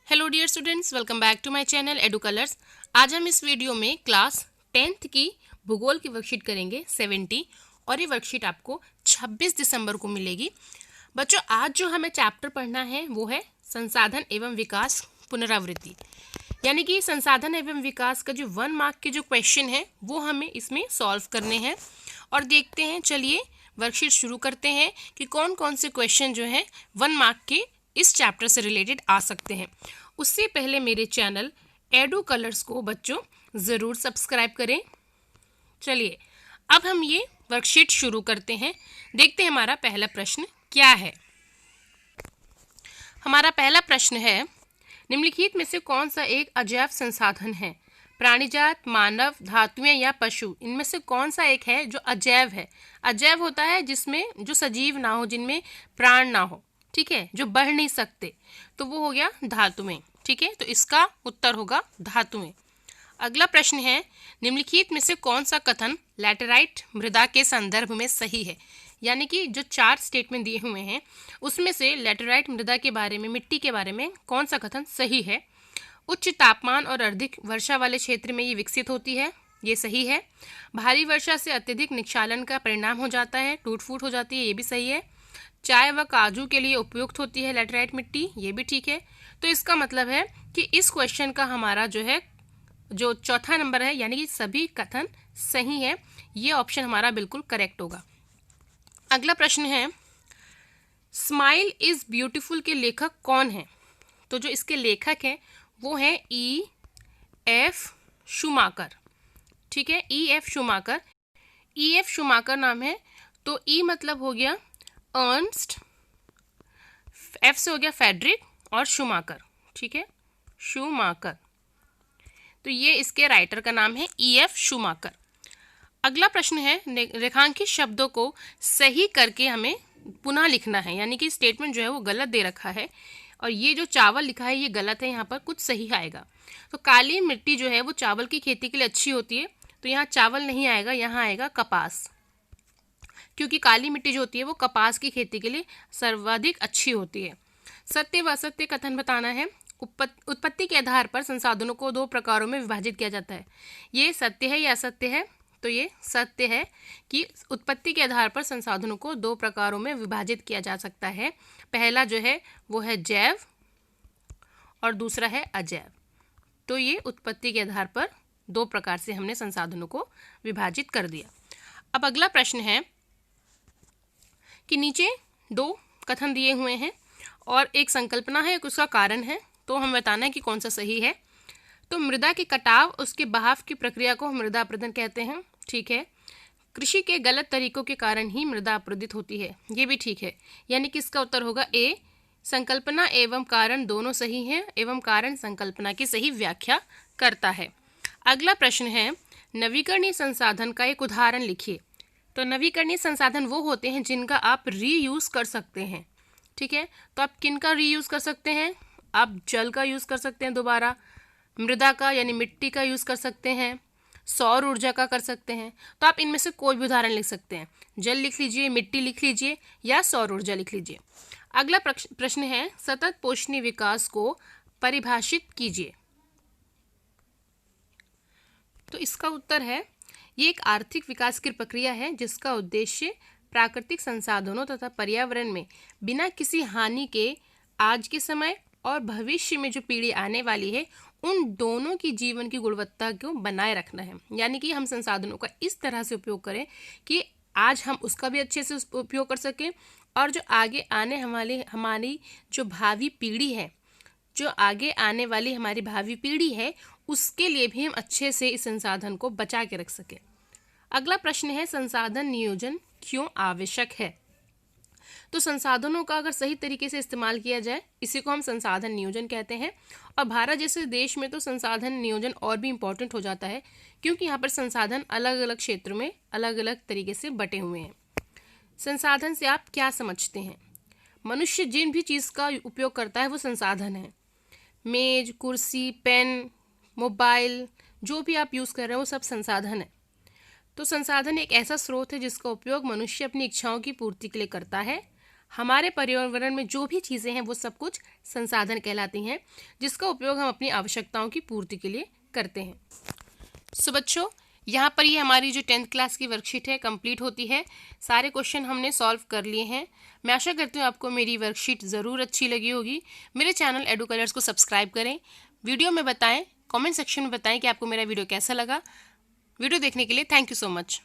Hello dear students, welcome back to my channel Edu Colors. आज हम इस video में क्लास 10th की भूगोल की वर्कशीट करेंगे 70 और ये वर्कशीट आपको 26 दिसंबर को मिलेगी। बच्चों, आज जो हमें चैप्टर पढ़ना है वो है संसाधन एवं विकास पुनरावृत्ति, यानी कि संसाधन एवं विकास का जो 1 मार्क के जो क्वेश्चन है वो हमें इसमें सॉल्व करने हैं। और देखते हैं, चलिए वर्कशीट शुरू करते हैं कि कौन कौन से क्वेश्चन जो है 1 मार्क के इस चैप्टर से रिलेटेड आ सकते हैं। उससे पहले मेरे चैनल एडू कलर्स को बच्चों ज़रूर सब्सक्राइब करें। चलिए अब हम ये वर्कशीट शुरू करते हैं। देखते हैं हमारा पहला प्रश्न क्या है। हमारा पहला प्रश्न है, निम्नलिखित में से कौन सा एक अजैव संसाधन है? प्राणीजात, मानव, धातुएं या पशु? इनमें से कौन सा एक है जो अजैव है? अजैव होता है जिसमें जो सजीव ना हो, जिनमें प्राण ना हो, ठीक है, जो बढ़ नहीं सकते, तो वो हो गया धातुएं। ठीक है, तो इसका उत्तर होगा धातुएं। अगला प्रश्न है, निम्नलिखित में से कौन सा कथन लैटेराइट मृदा के संदर्भ में सही है? यानी कि जो 4 स्टेटमेंट दिए हुए हैं उसमें से लैटेराइट मृदा के बारे में, मिट्टी के बारे में कौन सा कथन सही है? उच्च तापमान और अधिक वर्षा वाले क्षेत्र में ये विकसित होती है, ये सही है। भारी वर्षा से अत्यधिक निक्षालन का परिणाम हो जाता है, टूट फूट हो जाती है, ये भी सही है। चाय व काजू के लिए उपयुक्त होती है लैटेराइट मिट्टी, ये भी ठीक है। तो इसका मतलब है कि इस क्वेश्चन का हमारा जो है जो चौथा नंबर है, यानी कि सभी कथन सही है, ये ऑप्शन हमारा बिल्कुल करेक्ट होगा। अगला प्रश्न है, स्माइल इज ब्यूटीफुल के लेखक कौन है? तो जो इसके लेखक हैं वो है E.F. शूमाकर। ठीक है, E.F. शूमाकर। E.F. शूमाकर नाम है। तो E मतलब हो गया अर्नस्ट, F से हो गया फेडरिक और शूमाकर। ठीक है, शूमाकर। तो ये इसके राइटर का नाम है E.F. शूमाकर। अगला प्रश्न है, रेखांकित शब्दों को सही करके हमें पुनः लिखना है, यानी कि स्टेटमेंट जो है वो गलत दे रखा है और ये जो चावल लिखा है ये गलत है, यहाँ पर कुछ सही आएगा। तो काली मिट्टी जो है वो चावल की खेती के लिए अच्छी होती है, तो यहाँ चावल नहीं आएगा, यहाँ आएगा कपास, क्योंकि काली मिट्टी जो होती है वो कपास की खेती के लिए सर्वाधिक अच्छी होती है। सत्य व असत्य कथन बताना है। उत्पत्ति के आधार पर संसाधनों को 2 प्रकारों में विभाजित किया जाता है, ये सत्य है या असत्य है? तो ये सत्य है कि उत्पत्ति के आधार पर संसाधनों को 2 प्रकारों में विभाजित किया जा सकता है। पहला जो है वो है जैव और दूसरा है अजैव। तो ये उत्पत्ति के आधार पर 2 प्रकार से हमने संसाधनों को विभाजित कर दिया। अब अगला प्रश्न है कि नीचे 2 कथन दिए हुए हैं और एक संकल्पना है, एक उसका कारण है, तो हमें बताना है कि कौन सा सही है। तो मृदा के कटाव, उसके बहाव की प्रक्रिया को हम मृदा अपरदन कहते हैं। ठीक है, कृषि के गलत तरीकों के कारण ही मृदा अपरदित होती है, ये भी ठीक है, यानी कि इसका उत्तर होगा ए। संकल्पना एवं कारण दोनों सही हैं एवं कारण संकल्पना की सही व्याख्या करता है। अगला प्रश्न है, नवीकरणीय संसाधन का एक उदाहरण लिखिए। तो नवीकरणीय संसाधन वो होते हैं जिनका आप रीयूज कर सकते हैं। ठीक है, तो आप किन का रीयूज कर सकते हैं? आप जल का यूज कर सकते हैं, दोबारा मृदा का यानी मिट्टी का यूज कर सकते हैं, सौर ऊर्जा का कर सकते हैं। तो आप इनमें से कोई भी उदाहरण लिख सकते हैं, जल लिख लीजिए, मिट्टी लिख लीजिए या सौर ऊर्जा लिख लीजिए। अगला प्रश्न है, सतत पोषणीय विकास को परिभाषित कीजिए। तो इसका उत्तर है, ये एक आर्थिक विकास की प्रक्रिया है जिसका उद्देश्य प्राकृतिक संसाधनों तथा पर्यावरण में बिना किसी हानि के आज के समय और भविष्य में जो पीढ़ी आने वाली है उन दोनों की जीवन की गुणवत्ता को बनाए रखना है। यानी कि हम संसाधनों का इस तरह से उपयोग करें कि आज हम उसका भी अच्छे से उपयोग कर सकें और जो आगे आने हमारी जो भावी पीढ़ी है, जो आगे आने वाली हमारी भावी पीढ़ी है, उसके लिए भी हम अच्छे से इस संसाधन को बचा के रख सकें। अगला प्रश्न है, संसाधन नियोजन क्यों आवश्यक है? तो संसाधनों का अगर सही तरीके से इस्तेमाल किया जाए, इसी को हम संसाधन नियोजन कहते हैं। और भारत जैसे देश में तो संसाधन नियोजन और भी इम्पोर्टेंट हो जाता है, क्योंकि यहाँ पर संसाधन अलग अलग क्षेत्रों में अलग अलग तरीके से बटे हुए हैं। संसाधन से आप क्या समझते हैं? मनुष्य जिन भी चीज़ का उपयोग करता है वो संसाधन है। मेज, कुर्सी, पेन, मोबाइल, जो भी आप यूज़ कर रहे हैं वो सब संसाधन है। तो संसाधन एक ऐसा स्रोत है जिसका उपयोग मनुष्य अपनी इच्छाओं की पूर्ति के लिए करता है। हमारे पर्यावरण में जो भी चीज़ें हैं वो सब कुछ संसाधन कहलाती हैं, जिसका उपयोग हम अपनी आवश्यकताओं की पूर्ति के लिए करते हैं। सो बच्चों, यहाँ पर ये हमारी जो 10th क्लास की वर्कशीट है कंप्लीट होती है। सारे क्वेश्चन हमने सॉल्व कर लिए हैं। मैं आशा करती हूँ आपको मेरी वर्कशीट ज़रूर अच्छी लगी होगी। मेरे चैनल एडू कलर्स को सब्सक्राइब करें, वीडियो में बताएं, कमेंट सेक्शन में बताएं कि आपको मेरा वीडियो कैसा लगा। वीडियो देखने के लिए थैंक यू सो मच।